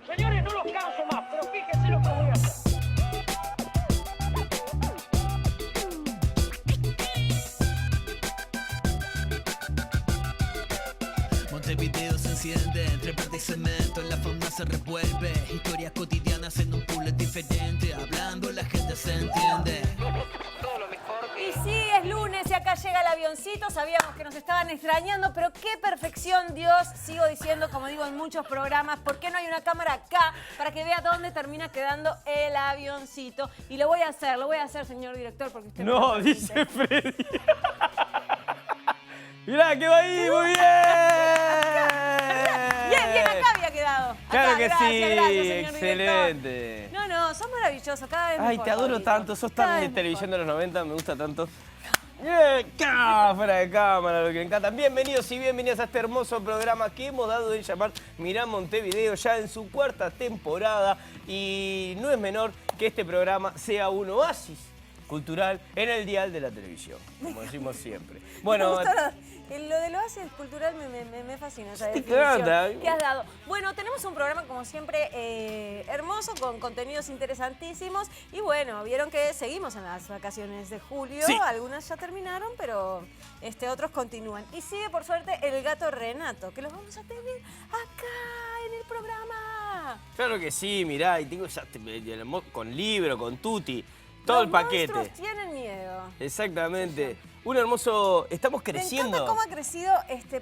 Señores, no los canso más, pero fíjense lo que voy a hacer. Montevideo se enciende, entre verde y cemento, la fauna se revuelve, historias cotidianas en un puzzle diferente, hablando la gente se entiende. Todo lo mejor. Y sí, es lunes y acá llega el avioncito. Sabíamos que nos estaban extrañando, pero qué perfección, Dios. Sigo diciendo, como digo en muchos programas, ¿por qué no hay una cámara acá para que vea dónde termina quedando el avioncito? Y lo voy a hacer, señor director, porque usted me lo No, permite. dice Freddy. Mirá que va ahí, muy bien. Bien, acá había quedado. Acá, Claro que gracias, sí, gracias, señor excelente. director. No, sos maravilloso, cada vez Ay, mejor, te adoro Pablito. tanto, sos Cada tan de vez televisión de mejor. los 90, me gusta tanto. Fuera de cámara, lo que me encanta. Bienvenidos y bienvenidas a este hermoso programa que hemos dado de llamar Mirá Montevideo, ya en su cuarta temporada. Y no es menor que este programa sea un oasis cultural en el dial de la televisión, como decimos siempre. Bueno, Me gustó lo del oasis cultural me fascina esa te definición encanta. que has dado. Bueno, tenemos un programa como siempre hermoso, con contenidos interesantísimos. Y bueno, vieron que seguimos en las vacaciones de julio. Sí. Algunas ya terminaron, pero otros continúan. Y sigue, por suerte, el gato Renato, que los vamos a tener acá en el programa. claro que sí, mirá, y tengo ya con libro, con tutti, todo el paquete. Los monstruos tienen miedo. Exactamente. Un hermoso... Estamos Me creciendo. encanta cómo ha crecido,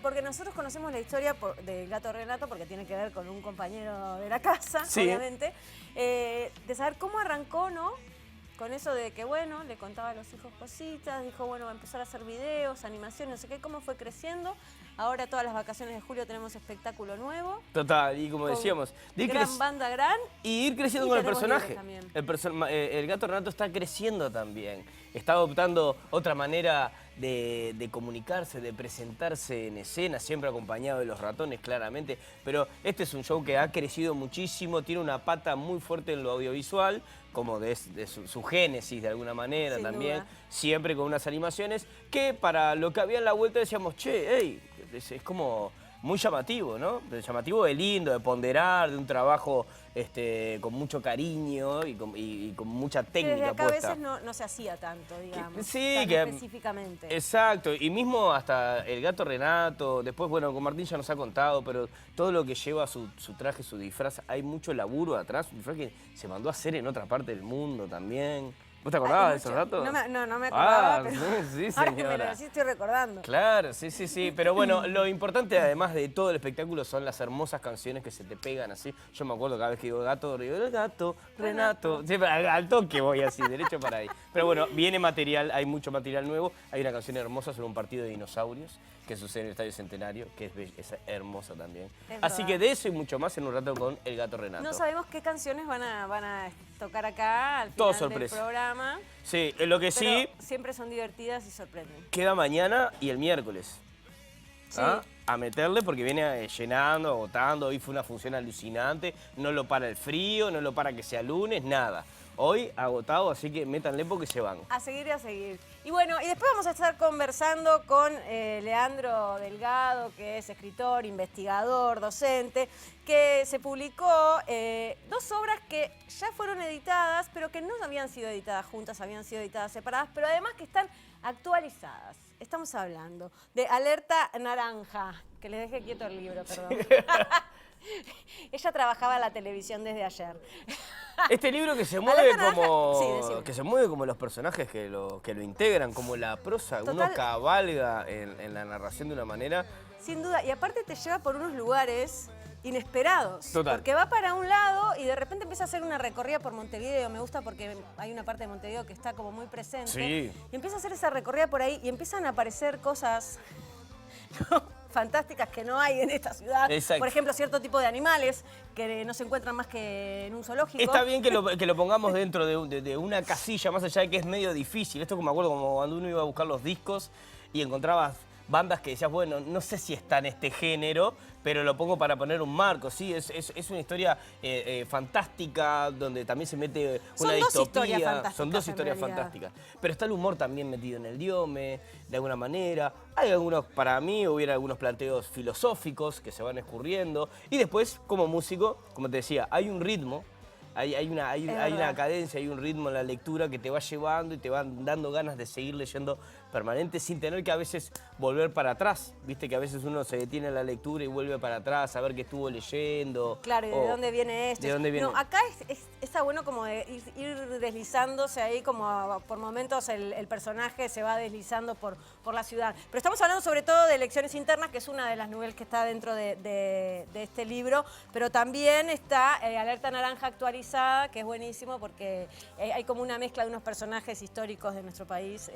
porque nosotros conocemos la historia del gato Renato, porque tiene que ver con un compañero de la casa, Sí. obviamente, de saber cómo arrancó, ¿no? Con eso de que, bueno, le contaba a los hijos cositas, dijo, bueno, va a empezar a hacer videos, animaciones, no sé qué, cómo fue creciendo. Ahora todas las vacaciones de julio tenemos espectáculo nuevo. Total, y como con decíamos, de ir gran banda, gran. y ir creciendo Y con el tenemos personaje. libros también. El gato Renato está creciendo también. Está adoptando otra manera de comunicarse, de presentarse en escena, siempre acompañado de los ratones, claramente. Pero este es un show que ha crecido muchísimo, tiene una pata muy fuerte en lo audiovisual, como de su génesis de alguna manera Sin también. duda. Siempre con unas animaciones que para lo que había en la vuelta decíamos, che, hey, es como muy llamativo, ¿no? Llamativo de lindo, de ponderar, de un trabajo con mucho cariño y con mucha Que técnica desde acá a puesta. veces no se hacía tanto, digamos, sí, tan que- específicamente. Exacto, y mismo hasta el gato Renato, después, bueno, con Martín ya nos ha contado, pero todo lo que lleva su traje, su disfraz, hay mucho laburo atrás, un disfraz que se mandó a hacer en otra parte del mundo también. ¿Vos te acordabas de esos datos? No me acordaba, pero sí, ahora que me lo señora. decís estoy recordando. Claro, sí. Pero bueno, lo importante además de todo el espectáculo son las hermosas canciones que se te pegan así. Yo me acuerdo cada vez que digo gato, digo el gato, Renato. Siempre al toque voy así, derecho para ahí. Pero bueno, viene material, hay mucho material nuevo. Hay una canción hermosa sobre un partido de dinosaurios que sucede en el Estadio Centenario, que es hermosa también. Es Así verdad. que de eso y mucho más en un rato con el gato Renato. No sabemos qué canciones van a tocar acá al Todo final del sorpresa. programa. Sí, lo que sí Pero siempre son divertidas y sorprenden. queda mañana y el miércoles. Sí. ¿Ah? A meterle porque viene llenando, agotando. Hoy fue una función alucinante. No lo para el frío, no lo para que sea lunes, nada. Hoy agotado, así que métanle porque se van. A seguir y a seguir. Y bueno, y después vamos a estar conversando con Leandro Delgado, que es escritor, investigador, docente, que se publicó 2 obras que ya fueron editadas, pero que no habían sido editadas juntas, habían sido editadas separadas, pero además que están actualizadas. Estamos hablando de Alerta Naranja, que les deje quieto el libro, perdón. Ella trabajaba en la televisión desde ayer. Este libro que se mueve Alerta Naranja, sí, como decime. que se mueve como los personajes que lo integran, como la prosa. Total. Uno cabalga en la narración de una manera. Sin duda, y aparte te lleva por unos lugares inesperados. Total. Porque va para un lado y de repente empieza a hacer una recorrida por Montevideo. Me gusta porque hay una parte de Montevideo que está como muy presente. Sí. Y empieza a hacer esa recorrida por ahí y empiezan a aparecer cosas fantásticas que no hay en esta ciudad. Exacto. Por ejemplo, cierto tipo de animales que no se encuentran más que en un zoológico. Está bien que lo pongamos dentro de una casilla, más allá de que es medio difícil. Esto que me acuerdo como cuando uno iba a buscar los discos y encontrabas bandas que decías, bueno, no sé si está en este género, pero lo pongo para poner un marco, sí, es una historia fantástica, donde también se mete una Son dos distopía. historias fantásticas, Son dos en historias realidad. fantásticas. Pero está el humor también metido en el diome, de alguna manera. Hay algunos, para mí, hubiera algunos planteos filosóficos que se van escurriendo. Y después, como músico, como te decía, hay un ritmo. Hay una cadencia, hay un ritmo en la lectura que te va llevando y te van dando ganas de seguir leyendo permanente sin tener que a veces volver para atrás. Viste que a veces uno se detiene en la lectura y vuelve para atrás a ver qué estuvo leyendo. Claro, ¿y de dónde viene esto? ¿De dónde viene? No, acá está bueno como de ir deslizándose ahí, como por momentos el personaje se va deslizando por la ciudad. Pero estamos hablando sobre todo de Elecciones Internas, que es una de las novelas que está dentro de este libro, pero también está Alerta Naranja actualizada, que es buenísimo porque hay como una mezcla de unos personajes históricos de nuestro país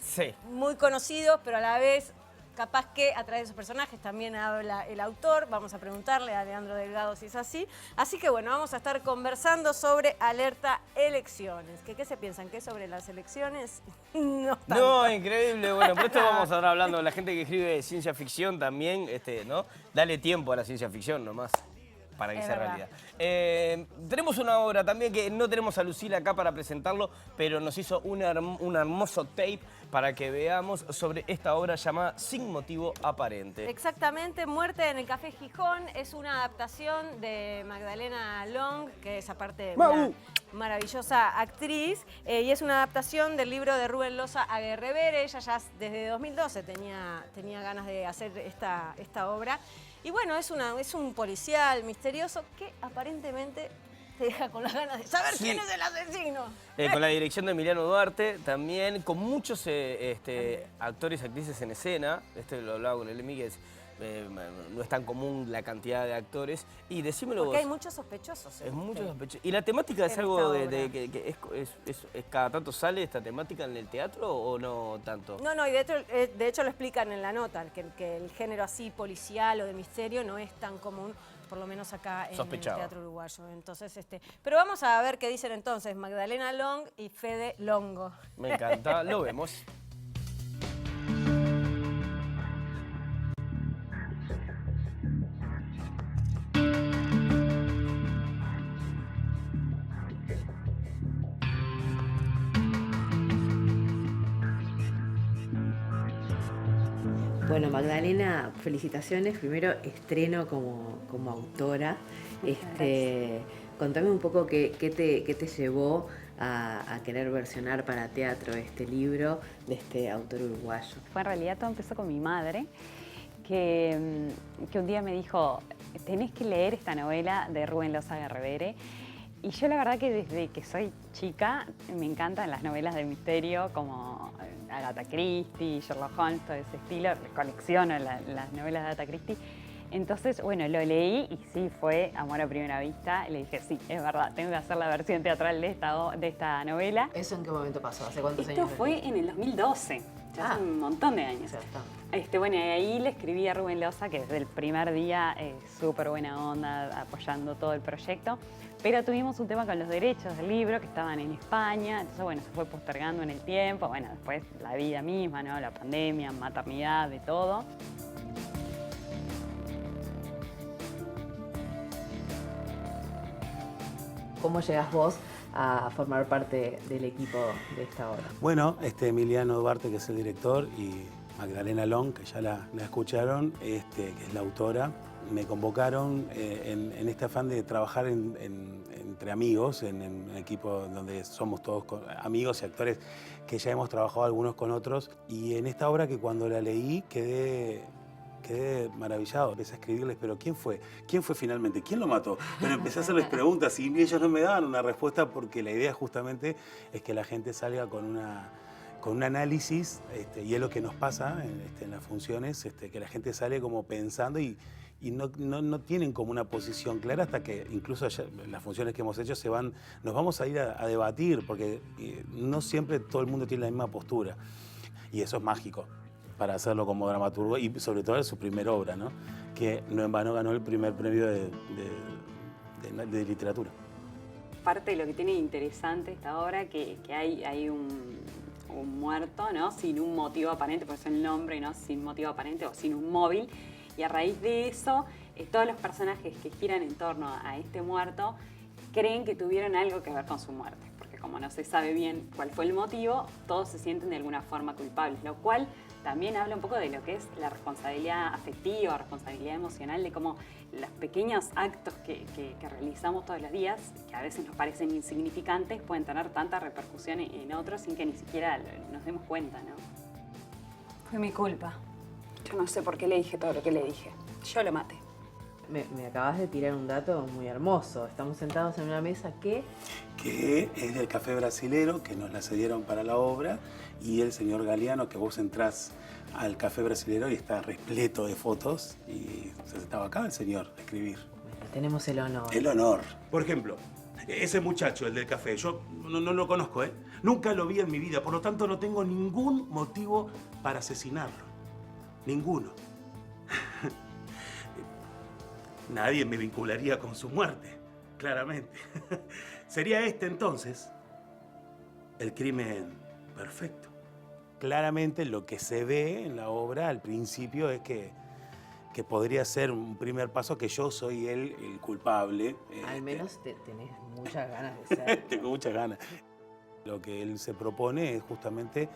Sí. muy conocidos, pero a la vez capaz que a través de esos personajes también habla el autor. Vamos a preguntarle a Leandro Delgado si es así. Así que bueno, vamos a estar conversando sobre Alerta Elecciones. ¿Qué se piensan? ¿Qué sobre las elecciones? No tanto. No, increíble. Bueno, por esto vamos a estar hablando de la gente que escribe ciencia ficción también, ¿no? Dale tiempo a la ciencia ficción nomás, para que Es sea verdad. realidad. Tenemos una obra también que no tenemos a Lucila acá para presentarlo, pero nos hizo un hermoso tape para que veamos sobre esta obra llamada Sin Motivo Aparente. Exactamente, Muerte en el Café Gijón es una adaptación de Magdalena Long, que es aparte una maravillosa actriz, y es una adaptación del libro de Rubén Loza Aguerrevere. Ella ya desde 2012 tenía ganas de hacer esta obra. Y bueno, es un policial misterioso que aparentemente te deja con las ganas de saber Sí. quién es el asesino. Con la dirección de Emiliano Duarte, también con muchos actores y actrices en escena. Lo hablaba con el Emi, que no es tan común la cantidad de actores. Y decímelo Porque vos. hay muchos sospechosos. Es mucho sospechoso. ¿Y la temática es en algo esta obra. que cada tanto sale esta temática en el teatro o no tanto? No, y de hecho lo explican en la nota, que el género así policial o de misterio no es tan común, por lo menos acá en el Sospechaba. teatro uruguayo. Entonces, pero vamos a ver qué dicen entonces Magdalena Long y Fede Longo. Me encanta, lo vemos. Bueno, Magdalena, felicitaciones. Primero, estreno como autora. Contame un poco qué te llevó a querer versionar para teatro este libro de este autor uruguayo. Fue en realidad todo empezó con mi madre, que un día me dijo, tenés que leer esta novela de Rubén Loza Aguerrevere. Y yo la verdad que desde que soy chica me encantan las novelas de misterio como Agatha Christie, Sherlock Holmes, todo ese estilo. Colecciono las novelas de Agatha Christie. Entonces, bueno, lo leí y sí, fue amor a primera vista. Le dije, sí, es verdad, tengo que hacer la versión teatral de esta novela. ¿Eso en qué momento pasó? ¿Hace cuántos Esto años? fue en el 2012, ya hace un montón de años. Bueno, y ahí le escribí a Rubén Loza, que desde el primer día súper buena onda, apoyando todo el proyecto. Pero tuvimos un tema con los derechos del libro, que estaban en España. Entonces, bueno, se fue postergando en el tiempo. Bueno, después la vida misma, ¿no? La pandemia, maternidad, de todo. ¿Cómo llegas vos a formar parte del equipo de esta obra? Bueno, Emiliano Duarte, que es el director, y Magdalena Long, que ya la escucharon, que es la autora, me convocaron en este afán de trabajar entre amigos, en un equipo donde somos todos amigos y actores que ya hemos trabajado algunos con otros. Y en esta obra que cuando la leí quedé maravillado. Empecé a escribirles, pero ¿quién fue? ¿Quién fue finalmente? ¿Quién lo mató? Pero empecé a hacerles preguntas y ellos no me daban una respuesta porque la idea justamente es que la gente salga con un análisis, y es lo que nos pasa en las funciones, que la gente sale como pensando y no tienen como una posición clara hasta que incluso las funciones que hemos hecho nos vamos a ir a debatir, porque no siempre todo el mundo tiene la misma postura. Y eso es mágico para hacerlo como dramaturgo y sobre todo en su primera obra, ¿no? Que no en vano ganó el primer premio de literatura. Parte de lo que tiene interesante esta obra, que hay un muerto, ¿no? Sin un motivo aparente, por eso el nombre, ¿no? Sin motivo aparente o sin un móvil. Y a raíz de eso, todos los personajes que giran en torno a este muerto creen que tuvieron algo que ver con su muerte. Porque como no se sabe bien cuál fue el motivo, todos se sienten de alguna forma culpables, lo cual también habla un poco de lo que es la responsabilidad afectiva, responsabilidad emocional, de cómo los pequeños actos que realizamos todos los días, que a veces nos parecen insignificantes, pueden tener tanta repercusión en otros sin que ni siquiera nos demos cuenta, ¿no? Fue mi culpa. Yo no sé por qué le dije todo lo que le dije. Yo lo maté. Me acabas de tirar un dato muy hermoso. Estamos sentados en una mesa que es del Café Brasilero, que nos la cedieron para la obra, y el señor Galeano, que vos entrás al Café Brasilero y está repleto de fotos, y se estaba acá el señor a escribir. Bueno, tenemos el honor. El honor. Por ejemplo, ese muchacho, el del café, yo no lo conozco, ¿eh? Nunca lo vi en mi vida, por lo tanto no tengo ningún motivo para asesinarlo. Ninguno. Nadie me vincularía con su muerte, claramente. Sería este, entonces, el crimen perfecto. Claramente lo que se ve en la obra al principio es que podría ser un primer paso que yo soy el culpable. Al menos tenés muchas ganas de ser. Tengo muchas ganas. Lo que él se propone es justamente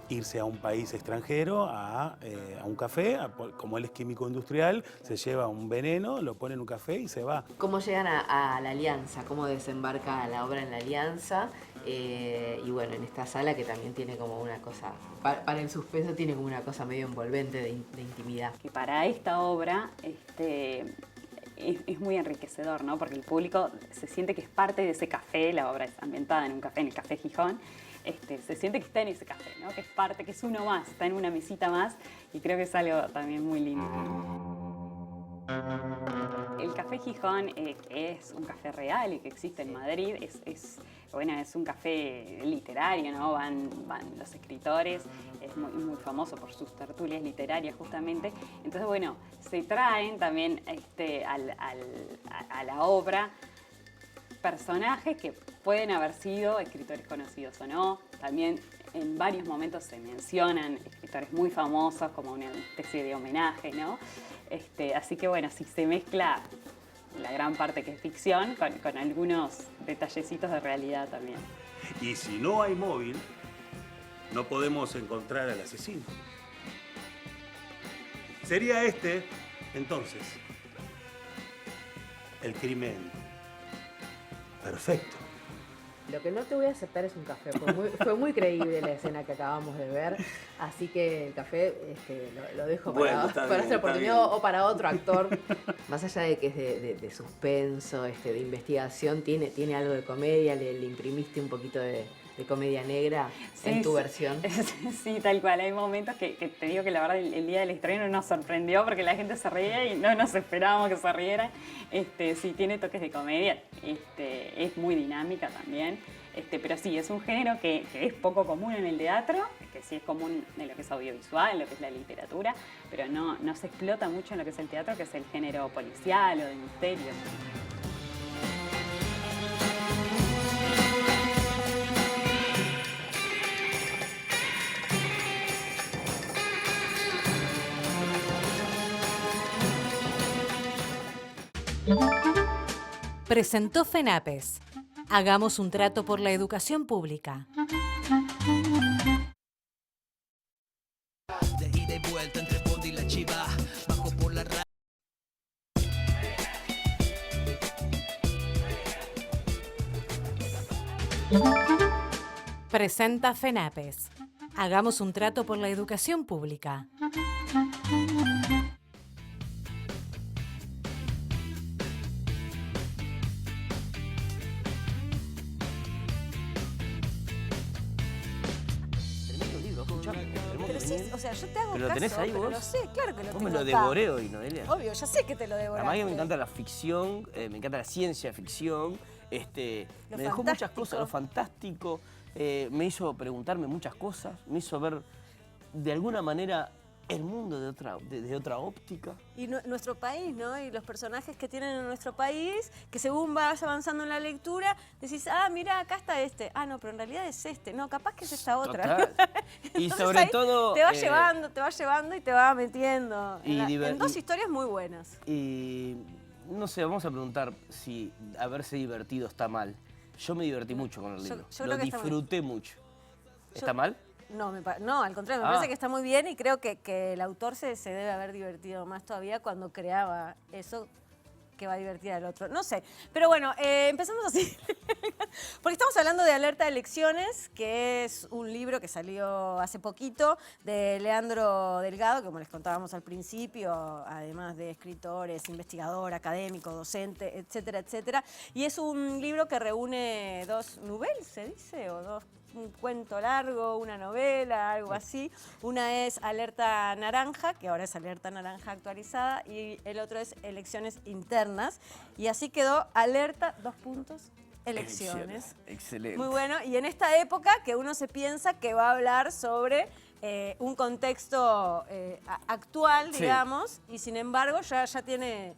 irse a un país extranjero, a un café, como él es químico industrial, se lleva un veneno, lo pone en un café y se va. ¿Cómo llegan a la Alianza? ¿Cómo desembarca la obra en la Alianza? Y bueno, en esta sala que también tiene como una cosa, para el suspenso tiene como una cosa medio envolvente de intimidad. Que para esta obra es muy enriquecedor, ¿no? Porque el público se siente que es parte de ese café, la obra es ambientada en un café, en el Café Gijón, se siente que está en ese café, ¿no? Que es parte, que es uno más, está en una mesita más, y creo que es algo también muy lindo. El Café Gijón, que es un café real y que existe en Madrid, es un café literario, ¿no? Van los escritores, es muy famoso por sus tertulias literarias justamente. Entonces, bueno, se traen también a la obra personajes que pueden haber sido escritores conocidos o no. También en varios momentos se mencionan escritores muy famosos como una especie de homenaje, ¿no? Así que bueno, si se mezcla la gran parte que es ficción con algunos detallecitos de realidad también. Y si no hay móvil, no podemos encontrar al asesino. Sería este, entonces, el crimen perfecto. Lo que no te voy a aceptar es un café. Fue muy creíble la escena que acabamos de ver. Así que el café lo dejo Bueno, para otra oportunidad o para otro actor. Más allá de que es de suspenso, de investigación, tiene algo de comedia. Le imprimiste un poquito de comedia negra en tu versión. Sí, tal cual. Hay momentos que te digo que la verdad el día del estreno nos sorprendió porque la gente se reía y no nos esperábamos que se rieran. Sí, tiene toques de comedia. Es muy dinámica también. Pero sí, es un género que es poco común en el teatro, que sí es común en lo que es audiovisual, en lo que es la literatura, pero no se explota mucho en lo que es el teatro, que es el género policial o de misterio. Presentó FENAPES. Hagamos un trato por la educación pública. De ida y vuelta entre Bondi y la Chiva, bajo por la radio. Presenta FENAPES. Hagamos un trato por la educación pública. Tremendo libro, escuchame. Pero sí, o sea, yo te hago ¿Pero lo caso, tenés ahí pero vos? lo sé, claro que lo Vos tengo me lo acá. devoré hoy, Noelia. Obvio, ya sé que te lo devoraste. Además que me encanta la ficción, me encanta la ciencia ficción. Lo Me dejó muchas fantástico. cosas, lo fantástico. Me hizo preguntarme muchas cosas, me hizo ver de alguna manera el mundo desde otra óptica. Y nuestro país, ¿no? Y los personajes que tienen en nuestro país, que según vas avanzando en la lectura, decís, ah, mira, acá está este. Ah, no, pero en realidad es este. No, capaz que es esta otra. Total. Y Entonces, sobre ahí todo... te va llevando y te va metiendo Y en dos historias muy buenas. Y no sé, vamos a preguntar si haberse divertido está mal. Yo me divertí mucho con el libro. yo Lo creo que está disfruté mucho. ¿Está Yo- mal? No, al contrario, me parece que está muy bien y creo que el autor se debe haber divertido más todavía cuando creaba eso que va a divertir al otro. No sé, pero bueno, empezamos así. Porque estamos hablando de Alerta de Elecciones, que es un libro que salió hace poquito de Leandro Delgado, que como les contábamos al principio, además de escritor, es investigador, académico, docente, etcétera, etcétera. Y es un libro que reúne dos novelas, ¿se dice? O dos, un cuento largo, una novela, algo así. Una es Alerta Naranja, que ahora es Alerta Naranja actualizada, y el otro es Elecciones Internas. Y así quedó Alerta, Elecciones. Excelente. Muy bueno. Y en esta época que uno se piensa que va a hablar sobre un contexto actual, Sí. digamos, y sin embargo ya tienen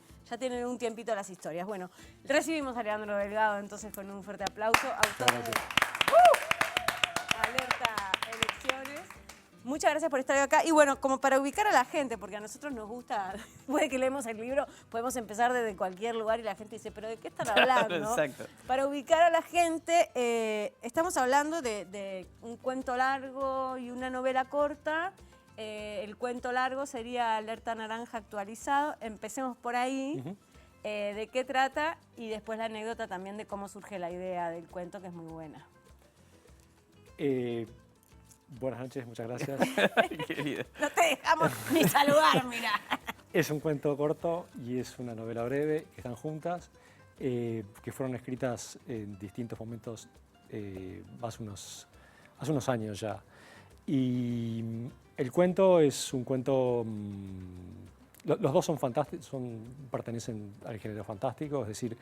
un tiempito las historias. Bueno, recibimos a Leandro Delgado entonces con un fuerte aplauso. Autor de Alerta Elecciones. Muchas gracias por estar acá. Y bueno, como para ubicar a la gente, porque a nosotros nos gusta, después de que leemos el libro, podemos empezar desde cualquier lugar y la gente dice, ¿pero de qué están hablando? Exacto. Para ubicar a la gente, estamos hablando de un cuento largo y una novela corta. El cuento largo sería Alerta Naranja actualizado. Empecemos por ahí. De qué trata y después la anécdota también de cómo surge la idea del cuento, que es muy buena. Buenas noches, muchas gracias. Querida. No te dejamos ni saludar, mira. Es un cuento corto y es una novela breve que están juntas, que fueron escritas en distintos momentos hace unos años ya. Y el cuento es un cuento... los dos son fantásticos, pertenecen al género fantástico, es decir,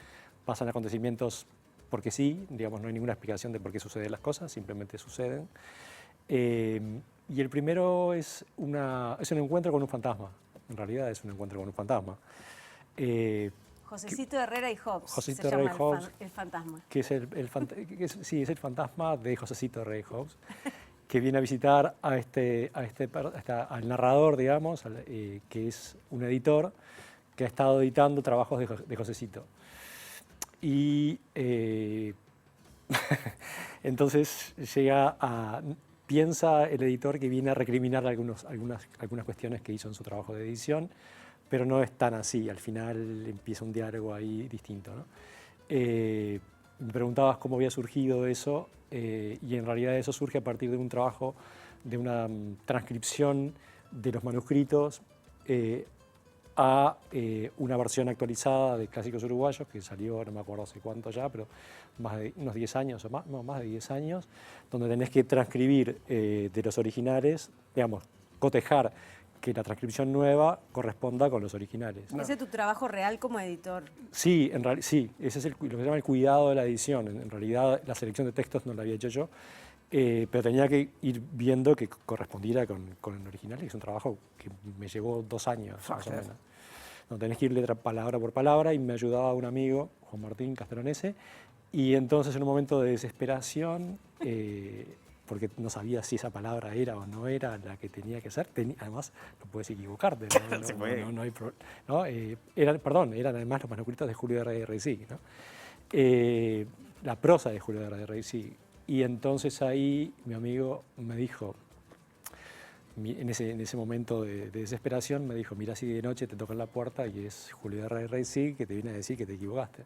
pasan acontecimientos porque sí, digamos, no hay ninguna explicación de por qué suceden las cosas, simplemente suceden. Y el primero es un encuentro con un fantasma, en realidad es un encuentro con un fantasma. Josecito Herrera y Hobbes. Josecito se Herrera llama y Hobbes, el fantasma. Que es es el fantasma de Josecito Herrera y Hobbes, que viene a visitar al narrador, digamos, que es un editor que ha estado editando trabajos de Josecito. Y entonces piensa el editor que viene a recriminar algunas cuestiones que hizo en su trabajo de edición, pero no es tan así. Al final empieza un diálogo ahí distinto, ¿no? Me preguntabas cómo había surgido eso, y en realidad eso surge a partir de un trabajo, de una transcripción de los manuscritos a una versión actualizada de Clásicos Uruguayos, que salió, no me acuerdo hace cuánto ya, pero más de unos 10 años o más, no, más de 10 años, donde tenés que transcribir de los originales, digamos, cotejar que la transcripción nueva corresponda con los originales. Ese es tu trabajo real como editor. Sí, sí, ese es lo que se llama el cuidado de la edición. En realidad la selección de textos no la había hecho yo, pero tenía que ir viendo que correspondiera con el original, y es un trabajo que me llevó 2 años más o menos. No, tenés que ir letra palabra por palabra, y me ayudaba un amigo, Juan Martín Castellonese, y entonces en un momento de desesperación, porque no sabía si esa palabra era o no era la que tenía que ser, además no puedes equivocarte, eran además los manuscritos de Julio de Reisig, ¿no? La prosa de Julio de Reisig. Y entonces ahí mi amigo me dijo, en ese momento de desesperación, me dijo, mira si de noche te tocan la puerta y es Julio de Reisig que te viene a decir que te equivocaste.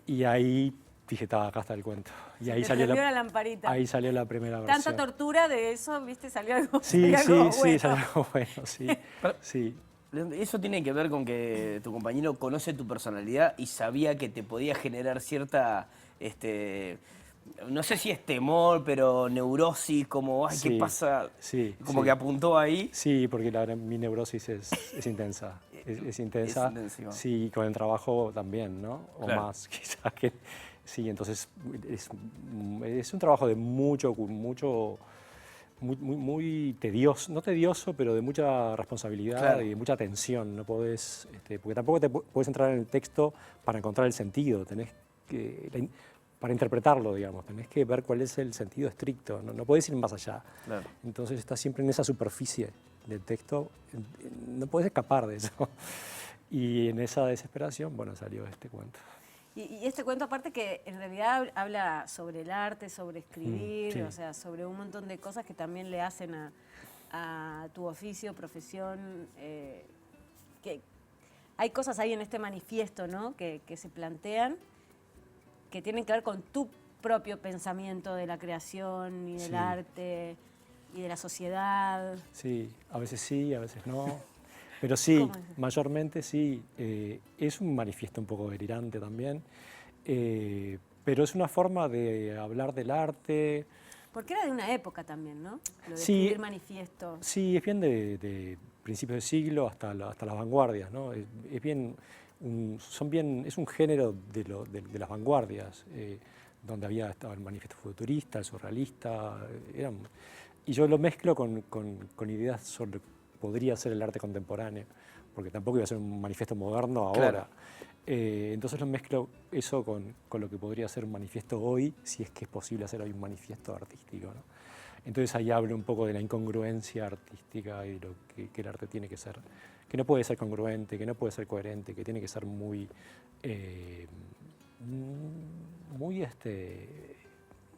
Y ahí dije, acá está el cuento. Y ahí salió la lamparita. Ahí salió la primera versión. Tanta tortura de eso, ¿viste? Salió algo Sí, bueno. salió algo bueno, sí. Sí. Eso tiene que ver con que tu compañero conoce tu personalidad y sabía que te podía generar cierta, no sé si es temor, pero neurosis, como, ay, ¿qué pasa? Sí, como que apuntó ahí. Sí, porque mi neurosis es intensa. Es intensa. Sí, con el trabajo también, ¿no? O claro. Más, quizás que... Sí, entonces es un trabajo de mucho muy tedioso, no tedioso, pero de mucha responsabilidad Claro. y de mucha tensión. No podés, porque tampoco te puedes entrar en el texto para encontrar el sentido, tenés que, para interpretarlo, digamos, tenés que ver cuál es el sentido estricto, no podés ir más allá. Claro. Entonces estás siempre en esa superficie del texto, no podés escapar de eso. Y en esa desesperación, bueno, salió este cuento. Y este cuento aparte que en realidad habla sobre el arte, sobre escribir, sí. o sea, sobre un montón de cosas que también le hacen a tu oficio, profesión, que hay cosas ahí en este manifiesto, ¿no? que se plantean que tienen que ver con tu propio pensamiento de la creación y del Sí. arte y de la sociedad. Sí, a veces no. Pero sí, ¿Cómo es? mayormente sí. Es un manifiesto un poco delirante también, pero es una forma de hablar del arte. Porque era de una época también, ¿no? Lo de Sí. escribir manifiesto. Sí, es bien de principios de siglo hasta las vanguardias, ¿no? Es bien es un género de las vanguardias, donde estaba el manifiesto futurista, el surrealista, y yo lo mezclo con ideas sobre lo que podría ser el arte contemporáneo, porque tampoco iba a ser un manifiesto moderno ahora. Claro. Entonces lo mezclo eso con lo que podría ser un manifiesto hoy, si es que es posible hacer hoy un manifiesto artístico, ¿no? Entonces ahí hablo un poco de la incongruencia artística y lo que el arte tiene que ser, que no puede ser congruente, que no puede ser coherente, que tiene que ser muy,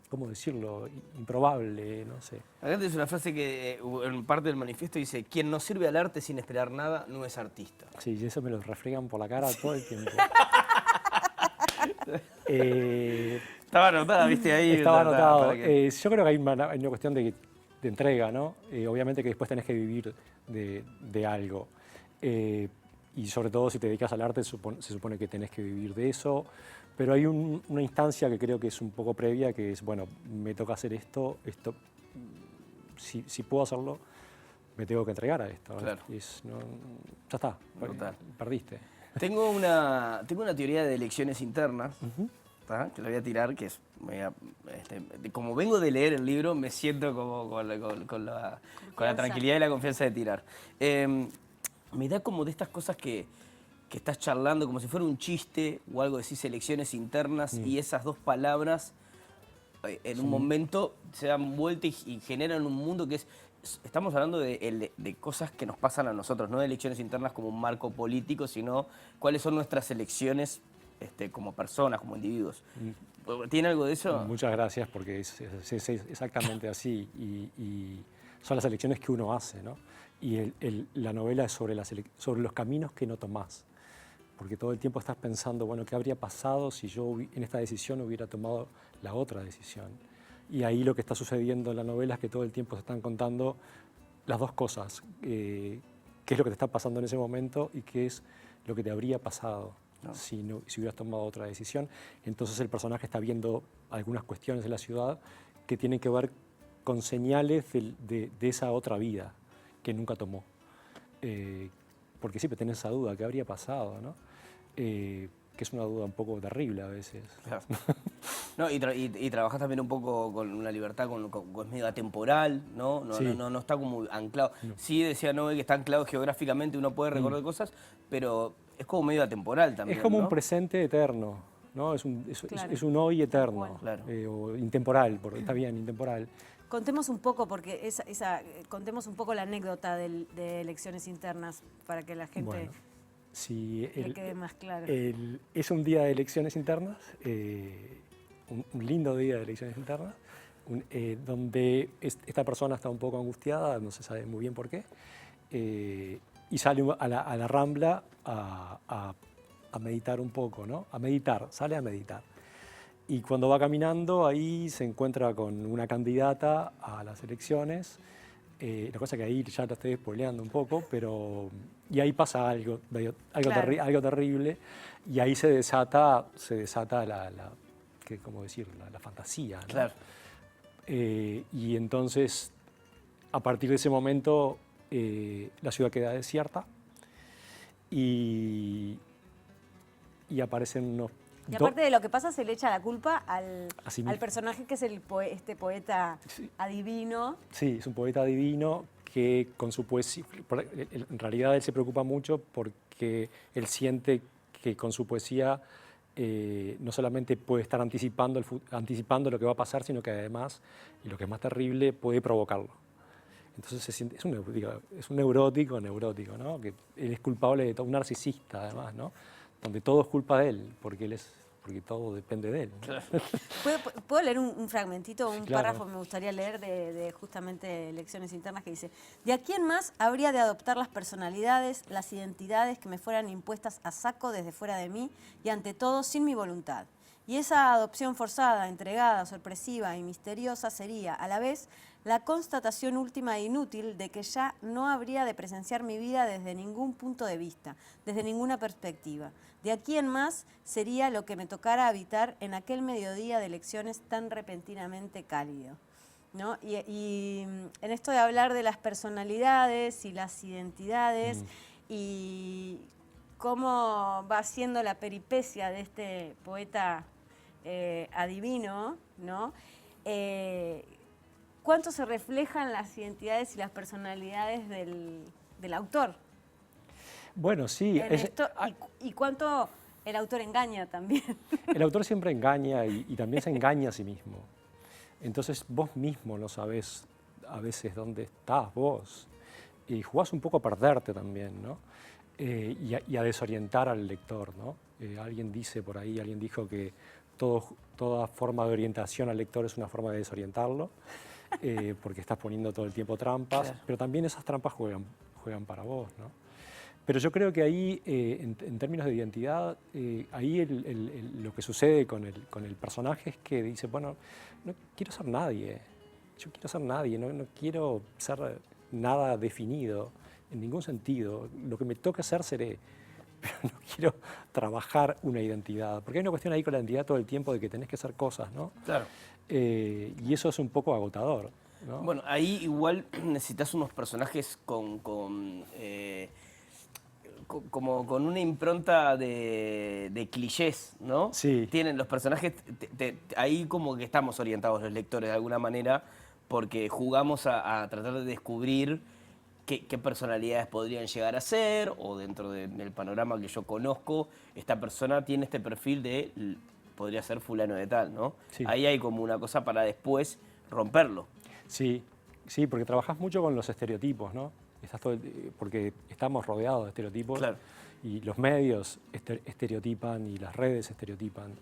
¿cómo decirlo? Improbable, no sé. Acá tenés una frase que en parte del manifiesto dice: quien no sirve al arte sin esperar nada no es artista. Sí, y eso me lo refriegan por la cara todo el tiempo. Estaba anotada, viste, ahí. Estaba anotado. para que- Yo creo que hay una cuestión de entrega, ¿no? Obviamente que después tenés que vivir de algo. Y sobre todo si te dedicas al arte, se supone que tenés que vivir de eso. Pero hay una instancia que creo que es un poco previa, que es, bueno, me toca hacer esto, si puedo hacerlo, me tengo que entregar a esto. Claro. Ya está, Total. perdiste. Tengo una teoría de elecciones internas, ¿tá? Que la voy a tirar, que es... como vengo de leer el libro, me siento como con la tranquilidad y la confianza de tirar. Me da como de estas cosas que estás charlando, como si fuera un chiste o algo, decís elecciones internas, y esas dos palabras en un momento se dan vuelta y generan un mundo que es... Estamos hablando de cosas que nos pasan a nosotros, no de elecciones internas como un marco político, sino cuáles son nuestras elecciones como personas, como individuos. ¿Tiene algo de eso? Muchas gracias, porque es exactamente así. Y son las elecciones que uno hace, ¿no? Y la novela es sobre los caminos que no tomás. Porque todo el tiempo estás pensando, bueno, ¿qué habría pasado si yo en esta decisión hubiera tomado la otra decisión? Y ahí lo que está sucediendo en la novela es que todo el tiempo se están contando las dos cosas. Qué es lo que te está pasando en ese momento y qué es lo que te habría pasado si hubieras tomado otra decisión. Entonces el personaje está viendo algunas cuestiones de la ciudad que tienen que ver con señales de esa otra vida que nunca tomó. Porque siempre tenés esa duda, ¿qué habría pasado? ¿No? Que es una duda un poco terrible a veces. Claro. No, y trabajas también un poco con una libertad, es medio atemporal, ¿no? Sí. No está como anclado. Sí, decía Noé que está anclado geográficamente, uno puede recordar cosas, pero es como medio atemporal también. Es como ¿no? un presente eterno, ¿no? Es un hoy eterno, Claro. O intemporal, está bien, intemporal. Contemos un poco, porque contemos un poco la anécdota de elecciones internas para que la gente Bueno, si le quede más claro. es un día de elecciones internas, un lindo día de elecciones internas, donde esta persona está un poco angustiada, no se sabe muy bien por qué, y sale a la Rambla a meditar un poco, ¿no? Sale a meditar. Y cuando va caminando, ahí se encuentra con una candidata a las elecciones. La cosa que ahí ya lo estoy spoileando un poco, y ahí pasa algo Claro. terrible, y ahí se desata ¿cómo decirlo? La fantasía, ¿no? Claro. Y entonces, a partir de ese momento, la ciudad queda desierta y aparecen Y aparte de lo que pasa, se le echa la culpa sí mismo. al personaje que es este poeta adivino. Sí, es un poeta divino que con su poesía, en realidad él se preocupa mucho porque él siente que con su poesía no solamente puede estar anticipando lo que va a pasar, sino que además, y lo que es más terrible, puede provocarlo. Entonces es un neurótico, ¿no? Que él es culpable de todo, un narcisista además, ¿no? Donde todo es culpa de él, porque todo depende de él, ¿no? Claro. ¿Puedo leer un fragmentito, un Sí, claro. párrafo me gustaría leer de justamente Lecciones Internas que dice: de aquí en más habría de adoptar las personalidades, las identidades que me fueran impuestas a saco desde fuera de mí y ante todo sin mi voluntad. Y esa adopción forzada, entregada, sorpresiva y misteriosa sería, a la vez, la constatación última e inútil de que ya no habría de presenciar mi vida desde ningún punto de vista, desde ninguna perspectiva. De aquí en más sería lo que me tocara habitar en aquel mediodía de elecciones tan repentinamente cálido, ¿no? Y en esto de hablar de las personalidades y las identidades y cómo va siendo la peripecia de este poeta adivino, ¿no? ¿Cuánto se reflejan las identidades y las personalidades del autor? Bueno, sí. En esto, y cuánto el autor engaña también. El autor siempre engaña y también se engaña a sí mismo. Entonces vos mismo no sabés a veces dónde estás vos. Y jugás un poco a perderte también, ¿no? Y a desorientar al lector, ¿no? Alguien dijo que toda forma de orientación al lector es una forma de desorientarlo, porque estás poniendo todo el tiempo trampas, claro. Pero también esas trampas juegan para vos, ¿no? Pero yo creo que ahí, en términos de identidad, ahí lo que sucede con el personaje es que dice, bueno, no quiero ser nadie, yo quiero ser nadie, no quiero ser nada definido en ningún sentido, lo que me toque ser seré, pero no quiero trabajar una identidad, porque hay una cuestión ahí con la identidad todo el tiempo de que tenés que hacer cosas, ¿no? Claro. Y eso es un poco agotador, ¿no? Bueno, ahí igual necesitas unos personajes como con una impronta de clichés, ¿no? Sí. Tienen los personajes, ahí como que estamos orientados los lectores de alguna manera, porque jugamos a tratar de descubrir qué personalidades podrían llegar a ser, o dentro del panorama que yo conozco, esta persona tiene este perfil de, podría ser fulano de tal, ¿no? Sí. Ahí hay como una cosa para después romperlo. Sí, sí, porque trabajas mucho con los estereotipos, ¿no? Porque estamos rodeados de estereotipos, claro. Y los medios estereotipan y las redes estereotipan,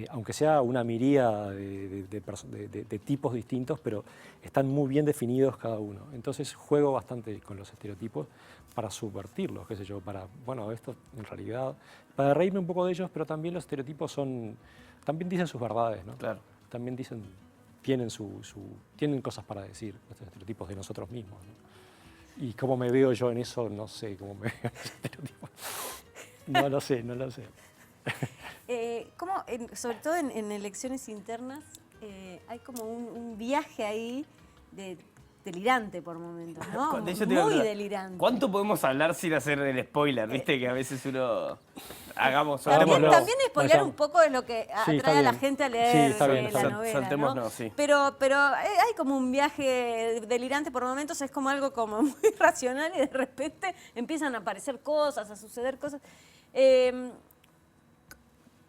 aunque sea una miríada de tipos distintos, pero están muy bien definidos cada uno. Entonces juego bastante con los estereotipos para subvertirlos, qué sé yo, bueno, esto en realidad, para reírme un poco de ellos, pero también los estereotipos también dicen sus verdades, ¿no? Claro. También tienen cosas para decir, los estereotipos de nosotros mismos, ¿no? Y cómo me veo yo en eso, no sé cómo me veo en ese estereotipo. No lo sé. ¿Cómo, sobre todo en elecciones internas, hay como un viaje ahí delirante por momentos, ¿no? Muy delirante. ¿Cuánto podemos hablar sin hacer el spoiler? Viste que a veces uno... También spoilear un poco de lo que atrae a la gente a leer la novela, saltémonos, ¿no? Sí. Pero hay como un viaje delirante por momentos, es como algo como muy racional y de repente empiezan a aparecer cosas, a suceder cosas.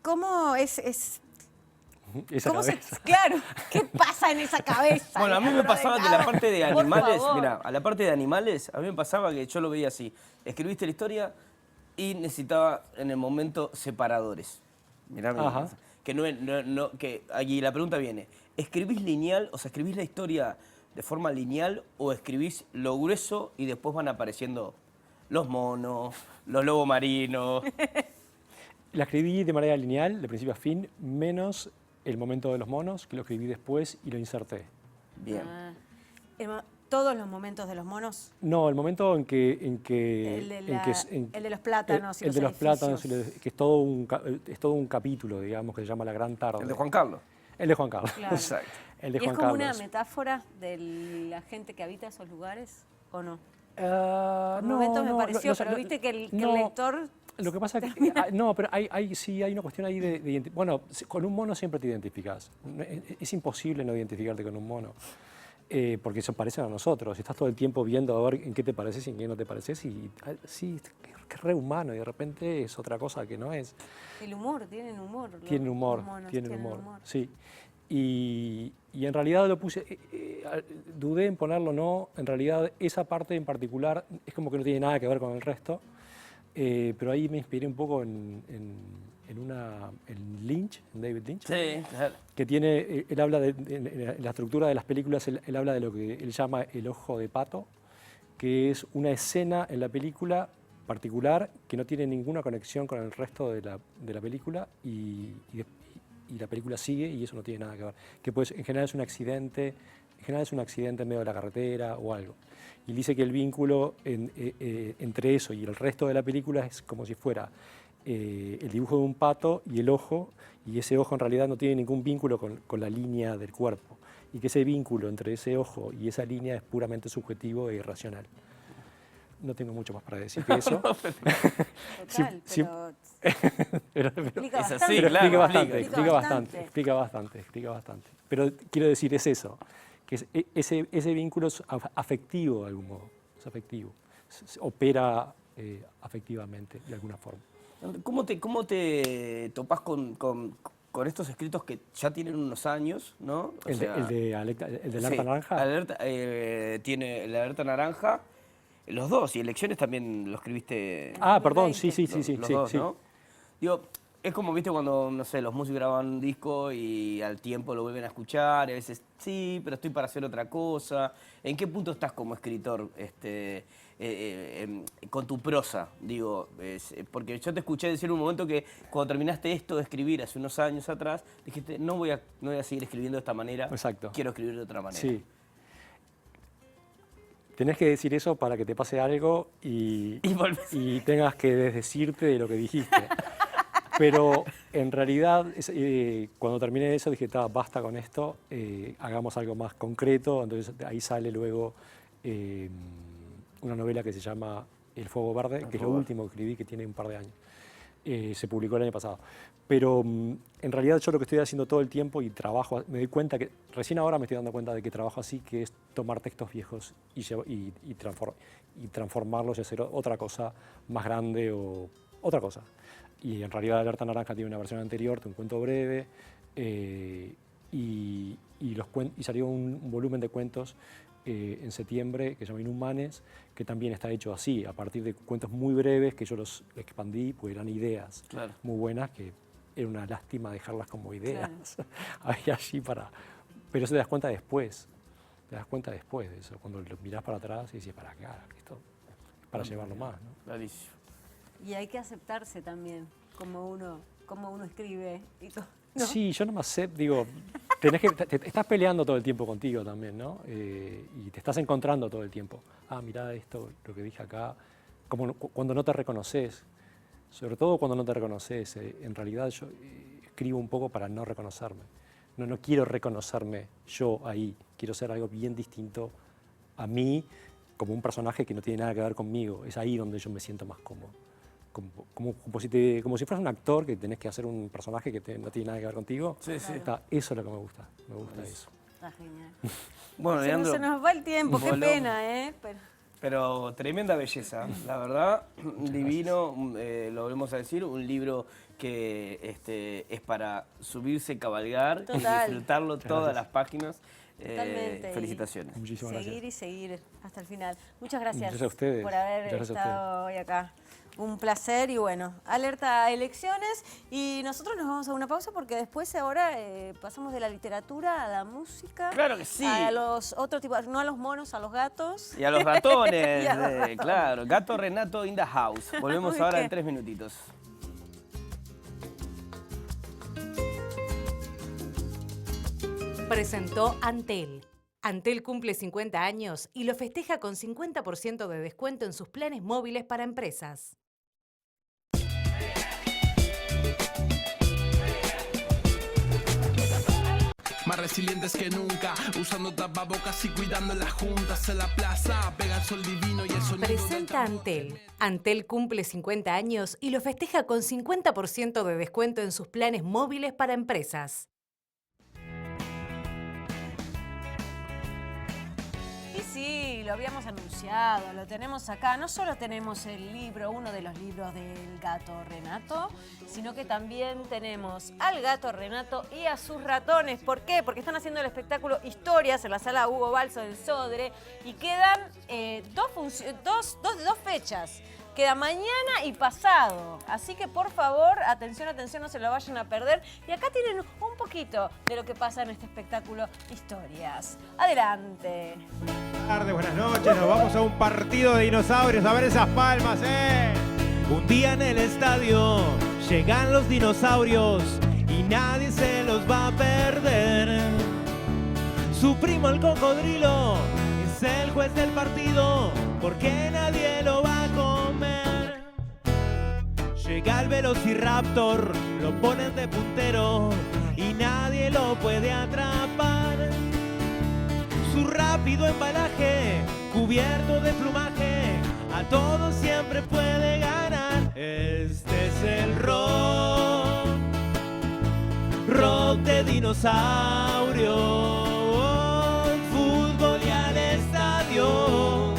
¿Cómo es claro, ¿qué pasa en esa cabeza? Bueno, a mí me pasaba que la parte de animales, mira, a la parte de animales, a mí me pasaba que yo lo veía así. Escribiste la historia y necesitaba en el momento separadores. Mirá, que aquí la pregunta viene, ¿escribís lineal, o sea, escribís la historia de forma lineal o escribís lo grueso y después van apareciendo los monos, los lobos marinos? La escribí de manera lineal, de principio a fin, menos el momento de los monos, que lo escribí después y lo inserté. Bien. ¿Todos los momentos de los monos? No, el momento en que el de los plátanos y el de los plátanos, que es todo un capítulo, digamos, que se llama La Gran Tarde. El de Juan Carlos. El de Juan Carlos. Claro. Exacto. El de ¿Y Juan es como Carlos. una metáfora de la gente que habita esos lugares o no? Por momentos me pareció, pero viste que el lector... Lo que pasa es que, no, pero sí hay una cuestión ahí de bueno, con un mono siempre te identificás. Es imposible no identificarte con un mono, porque se parecen a nosotros. Estás todo el tiempo viendo a ver en qué te pareces y en qué no te pareces, y sí, es re humano, y de repente es otra cosa que no es. El humor, tienen humor. Tienen humor, tienen humor, sí. Y en realidad lo puse, dudé en ponerlo o no, en realidad esa parte en particular es como que no tiene nada que ver con el resto. Pero ahí me inspiré un poco en Lynch, en David Lynch, Sí, claro. que tiene, él habla en la estructura de las películas, él habla de lo que él llama el ojo de pato, que es una escena en la película particular que no tiene ninguna conexión con el resto de la película y la película sigue y eso no tiene nada que ver. Que pues, en general es un accidente, en medio de la carretera o algo. Y dice que el vínculo entre eso y el resto de la película es como si fuera el dibujo de un pato y el ojo, y ese ojo en realidad no tiene ningún vínculo con la línea del cuerpo, y que ese vínculo entre ese ojo y esa línea es puramente subjetivo e irracional. No tengo mucho más para decir que eso. Total, pero explica es bastante. así, pero claro, explica bastante. Pero quiero decir, es eso, que ese vínculo es afectivo de algún modo, es afectivo, opera afectivamente de alguna forma. ¿Cómo te topás con estos escritos que ya tienen unos años, ¿no? El de Alerta Naranja. Tiene el Alerta Naranja, los dos, y Elecciones también lo escribiste. Perdón, sí. Los dos, ¿no? Digo, es como, viste, cuando, no sé, los músicos graban un disco y al tiempo lo vuelven a escuchar, y a veces, sí, pero estoy para hacer otra cosa. ¿En qué punto estás como escritor con tu prosa? Digo, porque yo te escuché decir en un momento que cuando terminaste esto de escribir hace unos años atrás, dijiste, no voy a seguir escribiendo de esta manera, exacto, quiero escribir de otra manera. Sí. Tenés que decir eso para que te pase algo y tengas que desdecirte de lo que dijiste. Pero en realidad, cuando terminé eso, dije, basta con esto, hagamos algo más concreto. Entonces ahí sale luego una novela que se llama El Fuego Verde, que es lo último que escribí, que tiene un par de años. Se publicó el año pasado. Pero en realidad yo lo que estoy haciendo todo el tiempo y trabajo, me doy cuenta que, recién ahora me estoy dando cuenta de que trabajo así, que es tomar textos viejos y transformarlos y hacer otra cosa más grande o otra cosa. Y en realidad Alerta Naranja tiene una versión anterior de un cuento breve y salió un volumen de cuentos en septiembre que se llama Inhumanes, que también está hecho así, a partir de cuentos muy breves que yo los expandí, pues eran ideas muy buenas que era una lástima dejarlas como ideas. Ahí allí pero eso te das cuenta después. Te das cuenta después de eso, cuando lo mirás para atrás y dices, para acá, esto es para llevarlo más, ¿no? Clarísimo. Y hay que aceptarse también, como uno escribe. ¿No? Sí, yo nomás sé, digo, estás peleando todo el tiempo contigo también, ¿no? Y te estás encontrando todo el tiempo. Mirá esto, lo que dije acá, como cuando no te reconoces, sobre todo cuando no te reconoces. En realidad yo escribo un poco para no reconocerme. No quiero reconocerme yo ahí, quiero ser algo bien distinto a mí, como un personaje que no tiene nada que ver conmigo. Es ahí donde yo me siento más cómodo. Como si fueras un actor que tenés que hacer un personaje que no tiene nada que ver contigo. Sí, sí. Eso es lo que me gusta eso. Está genial. Bueno, Leandro, se nos va el tiempo, qué pena, Pero tremenda belleza, la verdad, divino, lo volvemos a decir, un libro que es para subirse, cabalgar y disfrutarlo todas las páginas. Totalmente. Felicitaciones. Muchísimas gracias. Y seguir hasta el final. Muchas gracias, a ustedes. por haber estado hoy acá. Un placer y bueno, Alerta Elecciones. Y nosotros nos vamos a una pausa porque después ahora pasamos de la literatura a la música. Claro que sí. A los otros tipos, no a los monos, a los gatos. Y a los ratones, claro. Gato Renato in the house. Volvemos ahora en 3 minutitos. Presentó Antel. Antel cumple 50 años y lo festeja con 50% de descuento en sus planes móviles para empresas. Más resilientes que nunca, usando tapabocas y cuidando las juntas en la plaza, pega el sol divino y el sonido. Presenta Antel. Antel cumple 50 años y lo festeja con 50% de descuento en sus planes móviles para empresas. Y sí, lo habíamos anunciado, lo tenemos acá. No solo tenemos el libro, uno de los libros del gato Renato, sino que también tenemos al gato Renato y a sus ratones. ¿Por qué? Porque están haciendo el espectáculo Historias en la sala Hugo Balso del Sodre y quedan dos fechas. Queda mañana y pasado. Así que por favor, atención, atención, no se lo vayan a perder. Y acá tienen un poquito de lo que pasa en este espectáculo Historias. Adelante. Buenas tardes, buenas noches. Nos vamos a un partido de dinosaurios. A ver esas palmas, ¿eh? Un día en el estadio llegan los dinosaurios y nadie se los va a perder. Su primo el cocodrilo es el juez del partido porque nadie lo va a comer. Llega el velociraptor, lo ponen de puntero y nadie lo puede atrapar. Su rápido embalaje, cubierto de plumaje, a todos siempre puede ganar. Este es el rock de dinosaurio, fútbol y al estadio,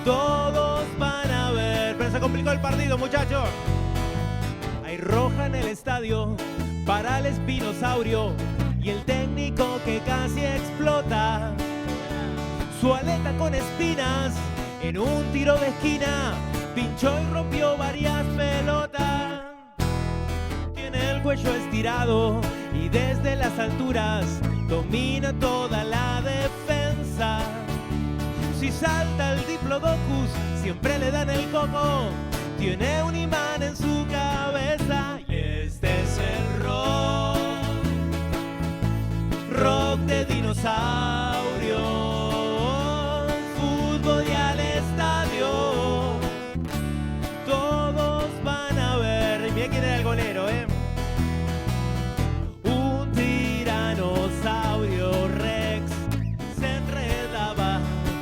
todos van a ver. Pero se complicó el partido, muchachos. Hay roja en el estadio para el espinosaurio y el técnico que casi explota. Su aleta con espinas en un tiro de esquina pinchó y rompió varias pelotas. Tiene el cuello estirado y desde las alturas domina toda la defensa. Si salta el Diplodocus siempre le dan el coco. Tiene un imán en su cabeza. Y este es el rock de dinosaurio, fútbol y al estadio, todos van a ver. Y mira quién era el golero, un tiranosaurio rex se enredaba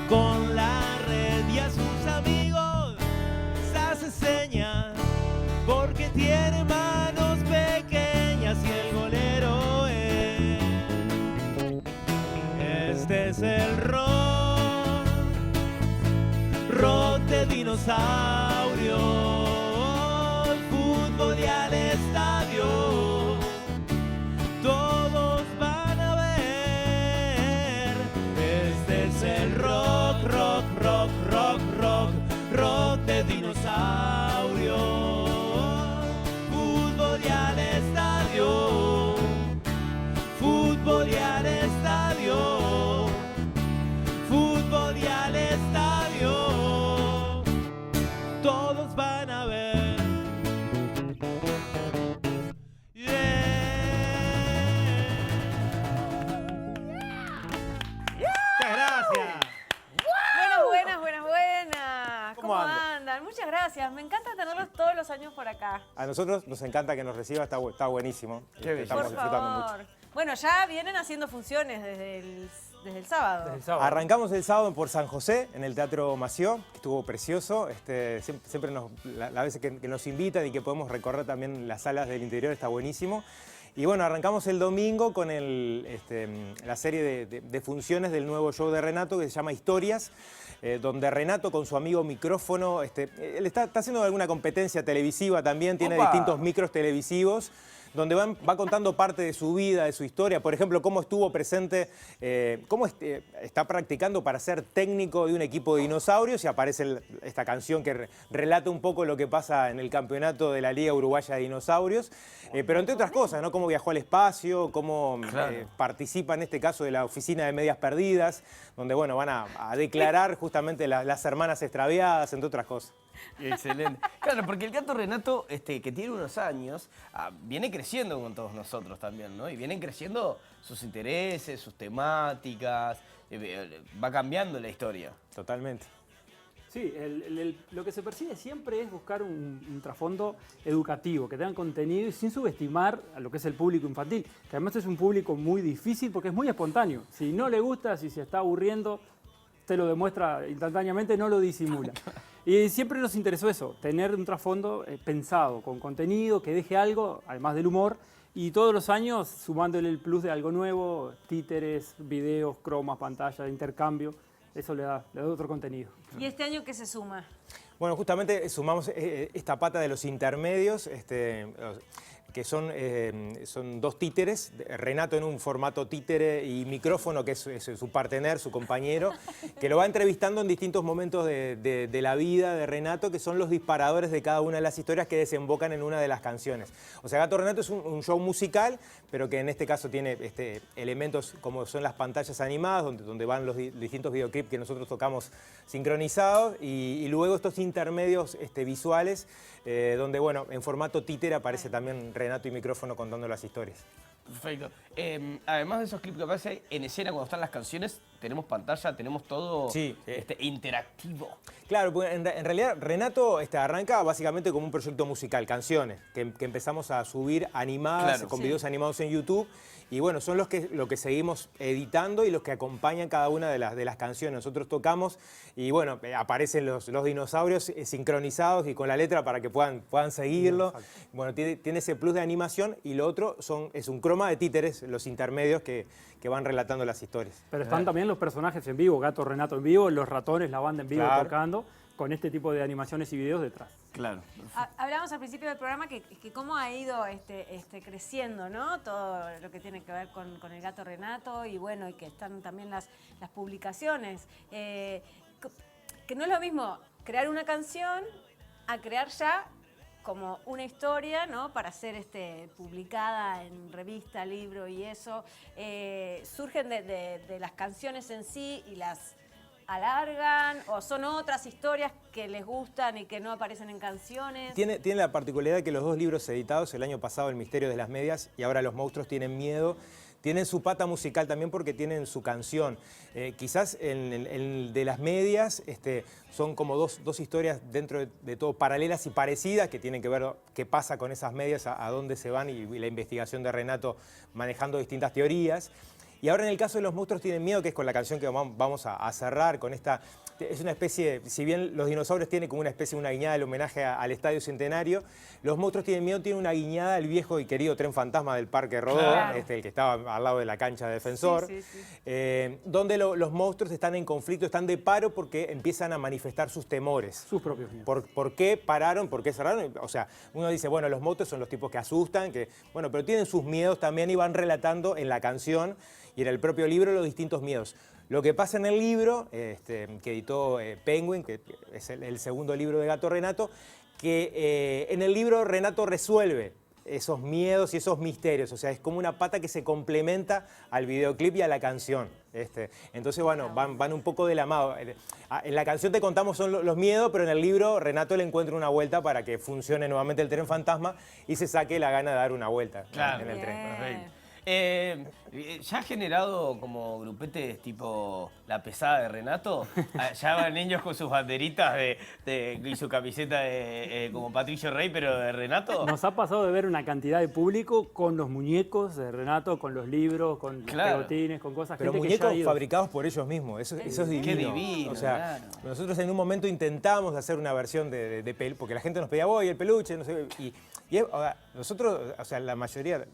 con la red y a sus amigos se hace señas porque tiene manos pequeñas y el golero este es el rock de dinosaurio, fútbol y al estadio, todos van a ver. Este es el rock de dinosaurio, fútbol y al estadio, fútbol y al estadio, fútbol y al estadio, todos van a ver. Muchas gracias. Buenas. ¿Cómo andan? Muchas gracias. Me encanta tenerlos todos los años por acá. A nosotros nos encanta que nos reciba, está buenísimo. Estamos Por disfrutando favor. mucho. Bueno, ya vienen haciendo funciones desde el sábado. Arrancamos el sábado por San José, en el Teatro Mació, que estuvo precioso. Siempre la veces que nos invitan y que podemos recorrer también las salas del interior está buenísimo. Y bueno, arrancamos el domingo con la serie de funciones del nuevo show de Renato que se llama Historias, donde Renato con su amigo micrófono, él está haciendo alguna competencia televisiva también, tiene distintos micros televisivos, donde va contando parte de su vida, de su historia. Por ejemplo, cómo estuvo presente, cómo está practicando para ser técnico de un equipo de dinosaurios y aparece esta canción que relata un poco lo que pasa en el campeonato de la Liga Uruguaya de Dinosaurios. Pero entre otras cosas, ¿no? Cómo viajó al espacio, cómo participa en este caso de la Oficina de Medias Perdidas, donde bueno, van a declarar justamente las hermanas extraviadas, entre otras cosas. Excelente. Claro, porque el gato Renato, que tiene unos años, viene creciendo con todos nosotros también, ¿no? Y vienen creciendo sus intereses, sus temáticas, va cambiando la historia. Totalmente. Sí, lo que se persigue siempre es buscar un trasfondo educativo, que tengan contenido y sin subestimar a lo que es el público infantil, que además es un público muy difícil porque es muy espontáneo. Si no le gusta, si se está aburriendo, te lo demuestra instantáneamente, no lo disimula. Y siempre nos interesó eso, tener un trasfondo pensado, con contenido, que deje algo, además del humor, y todos los años sumándole el plus de algo nuevo, títeres, videos, cromas, pantalla, intercambio. Eso le da otro contenido. ¿Y este año qué se suma? Bueno, justamente sumamos esta pata de los intermedios, que son dos títeres, Renato en un formato títere y micrófono, que es su partener, su compañero, que lo va entrevistando en distintos momentos de la vida de Renato, que son los disparadores de cada una de las historias que desembocan en una de las canciones. O sea, Gato Renato es un show musical, pero que en este caso tiene elementos como son las pantallas animadas, donde van los distintos videoclips que nosotros tocamos sincronizados, y luego estos intermedios visuales, donde, bueno, en formato títere aparece también Renato y micrófono contando las historias. Perfecto. Además de esos clips que aparecen en escena cuando están las canciones, tenemos pantalla, tenemos todo interactivo. Claro, porque en realidad Renato arranca básicamente como un proyecto musical, canciones, que empezamos a subir animadas, con videos animados en YouTube. Y bueno, son lo que seguimos editando y los que acompañan cada una de las canciones. Nosotros tocamos y bueno, aparecen los dinosaurios sincronizados y con la letra para que puedan seguirlo. Bueno, tiene ese plus de animación, y lo otro es un croma de títeres, los intermedios que van relatando las historias. Pero están también los personajes en vivo, Gato Renato en vivo, los ratones, la banda en vivo tocando, con este tipo de animaciones y videos detrás. Claro. Hablábamos al principio del programa que cómo ha ido creciendo, ¿no? Todo lo que tiene que ver con el Gato Renato, y bueno, y que están también las publicaciones. Que no es lo mismo crear una canción a crear ya como una historia, ¿no? Para ser publicada en revista, libro y eso. ¿Surgen de las canciones en sí y las alargan, o son otras historias que les gustan y que no aparecen en canciones? Tiene la particularidad que los dos libros editados, el año pasado El misterio de las medias y ahora Los monstruos tienen miedo, tienen su pata musical también porque tienen su canción. Quizás el de las medias son como dos historias dentro de todo paralelas y parecidas, que tienen que ver qué pasa con esas medias, a dónde se van, y la investigación de Renato manejando distintas teorías. Y ahora en el caso de Los monstruos tienen miedo, que es con la canción que vamos a cerrar, con esta... Es una especie, si bien Los dinosaurios tiene como una guiñada del homenaje al Estadio Centenario, Los monstruos tienen miedo tiene una guiñada al viejo y querido tren fantasma del Parque Rodó, el que estaba al lado de la cancha de Defensor, donde los monstruos están en conflicto, están de paro porque empiezan a manifestar sus temores. Sus propios miedos. ¿Por qué pararon? ¿Por qué cerraron? O sea, uno dice, bueno, los monstruos son los tipos que asustan, bueno, pero tienen sus miedos también y van relatando en la canción y en el propio libro los distintos miedos. Lo que pasa en el libro, que editó Penguin, que es el segundo libro de Gato Renato, que en el libro Renato resuelve esos miedos y esos misterios. O sea, es como una pata que se complementa al videoclip y a la canción. Entonces, bueno, van un poco de la mano. En la canción te contamos son los miedos, pero en el libro Renato le encuentra una vuelta para que funcione nuevamente el tren fantasma y se saque la gana de dar una vuelta en el tren. Perfecto. ¿Ya ha generado como grupetes tipo La Pesada de Renato? Ya van niños con sus banderitas y su camiseta como Patricio Rey, pero de Renato. Nos ha pasado de ver una cantidad de público con los muñecos de Renato, con los libros, con los pegotines, con cosas. Pero gente muñecos que ya ha ido fabricados por ellos mismos, eso es divino. Qué divino, o sea, nosotros en un momento intentamos hacer una versión de peluche, porque la gente nos pedía, voy, el peluche, no sé, y nosotros, o sea, la mayoría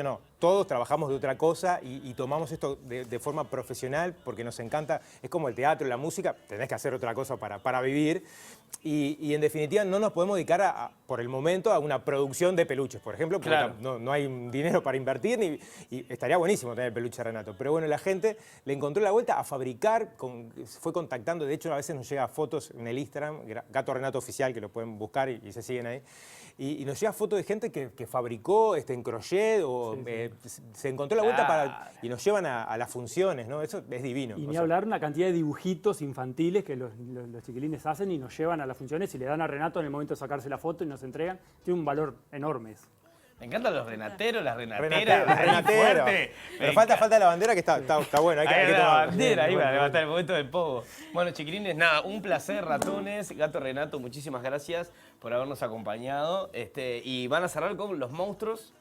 no, todos trabajamos de otra cosa y tomamos esto de forma profesional porque nos encanta, es como el teatro, la música, tenés que hacer otra cosa para vivir y en definitiva no nos podemos dedicar por el momento a una producción de peluches, por ejemplo, porque no hay dinero para invertir y estaría buenísimo tener el peluche de Renato, pero bueno, la gente le encontró la vuelta a fabricar, fue contactando, de hecho a veces nos llega fotos en el Instagram, Gato Renato Oficial, que lo pueden buscar y se siguen ahí, y nos llega fotos de gente que fabricó en crochet o se encontró la vuelta y nos llevan a las funciones, ¿no? Eso es divino. Y ni hablar una cantidad de dibujitos infantiles que los chiquilines hacen y nos llevan a las funciones y le dan a Renato en el momento de sacarse la foto y nos entregan. Tiene un valor enorme eso. Me encantan los renateros, las renateras. Renatero. Pero falta la bandera que está bueno. Hay que la tomar. bandera, ahí va a levantar el momento del pogo. Bueno, chiquilines, nada, un placer, ratones. Gato Renato, muchísimas gracias por habernos acompañado. Y van a cerrar con los monstruos.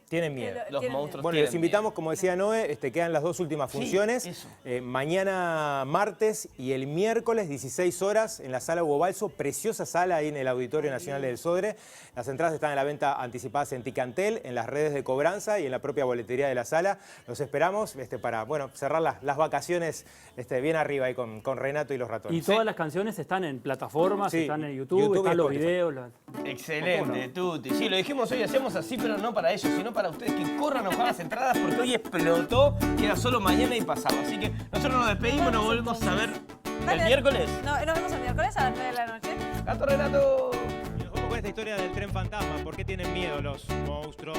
Tienen miedo. Los monstruos Bueno, tienen los invitamos, como decía Noé, quedan las 2 últimas funciones. eso. Mañana martes y el miércoles, 16 horas, en la Sala Hugo Balso, preciosa sala ahí en el Auditorio Nacional del Sodre. Las entradas están en la venta anticipadas en Ticantel, en las redes de cobranza y en la propia boletería de la sala. Los esperamos para cerrar las vacaciones bien arriba ahí con Renato y los ratones. Y todas las canciones están en plataformas, Sí, están en YouTube están los videos. Excelente, Tuti. Sí, lo dijimos hoy, hacíamos así, pero no para ellos, sino para ustedes que corran a buscar las entradas porque hoy explotó, queda solo mañana y pasado. Así que nosotros nos despedimos, nos volvemos a ver el miércoles. No, nos vemos el miércoles a las 9 de la noche. Gato Renato. Nos vamos con esta historia del tren fantasma. ¿Por qué tienen miedo los monstruos?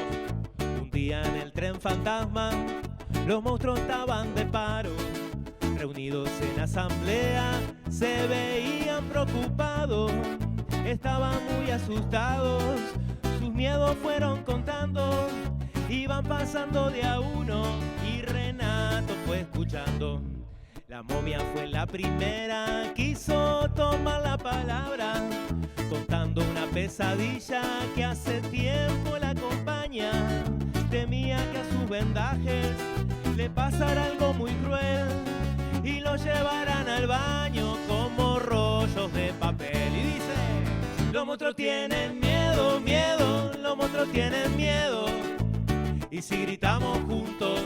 Un día en el tren fantasma, los monstruos estaban de paro. Reunidos en asamblea, se veían preocupados. Estaban muy asustados, sus miedos fueron contando. Iban pasando de a uno y Renato fue escuchando. La momia fue la primera, quiso tomar la palabra, contando una pesadilla que hace tiempo la acompaña. Temía que a sus vendajes le pasara algo muy cruel y lo llevaran al baño como rollos de papel. Y dice, los monstruos tienen miedo, miedo, los monstruos tienen miedo. Y si gritamos juntos,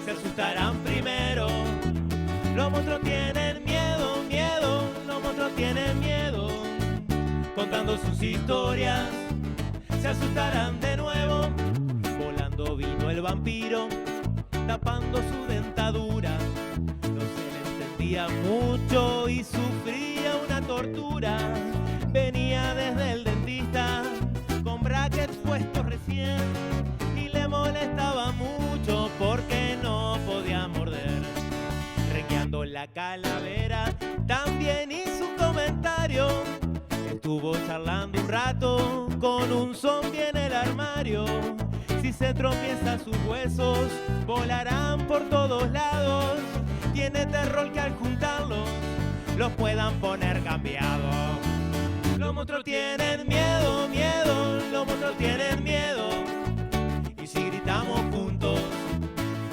se asustarán primero. Los monstruos tienen miedo, miedo, los monstruos tienen miedo. Contando sus historias, se asustarán de nuevo. Volando vino el vampiro, tapando su dentadura. No se le entendía mucho y sufría una tortura. Venía desde el dentista, con brackets puestos recién. Molestaba mucho porque no podía morder. Rengueando la calavera también hizo un comentario. Estuvo charlando un rato con un zombie en el armario. Si se tropieza sus huesos volarán por todos lados. Tiene terror que al juntarlos los puedan poner cambiados. Los monstruos tienen miedo, miedo, los monstruos tienen miedo. Si gritamos juntos,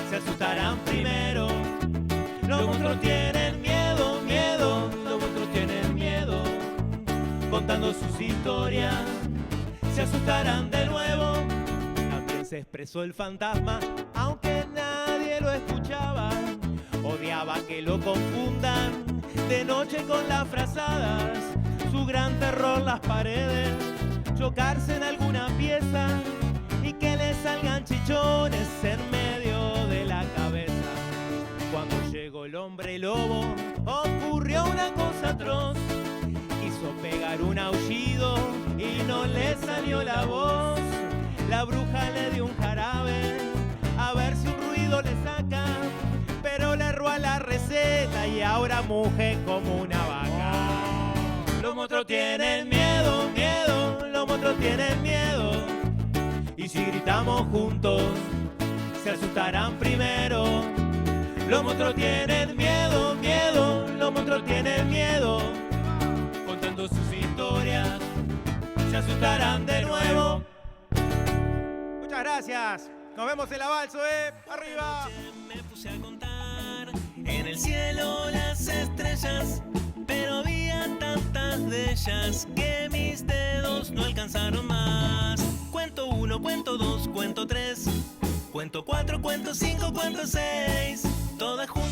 se asustarán primero. Los monstruos tienen miedo, miedo, los monstruos tienen miedo. Contando sus historias, se asustarán de nuevo. También se expresó el fantasma, aunque nadie lo escuchaba. Odiaba que lo confundan de noche con las frazadas. Su gran terror, las paredes, chocarse en alguna pieza y que le salgan chichones en medio de la cabeza. Cuando llegó el hombre lobo, ocurrió una cosa atroz. Quiso pegar un aullido y no le salió la voz. La bruja le dio un jarabe, a ver si un ruido le saca, pero le erró a la receta y ahora muge como una vaca. Los monstruos tienen miedo, miedo, los monstruos tienen miedo. Y si gritamos juntos, se asustarán primero. Los monstruos tienen miedo, miedo, los monstruos tienen miedo. Contando sus historias, se asustarán de nuevo. Muchas gracias. Nos vemos en la Balso, arriba. Me puse a contar en el cielo las estrellas, pero había tantas de ellas que mis dedos no alcanzaron más. Cuento 1, cuento 2, cuento 3, cuento 4, cuento 5, cuento 6, todas juntas.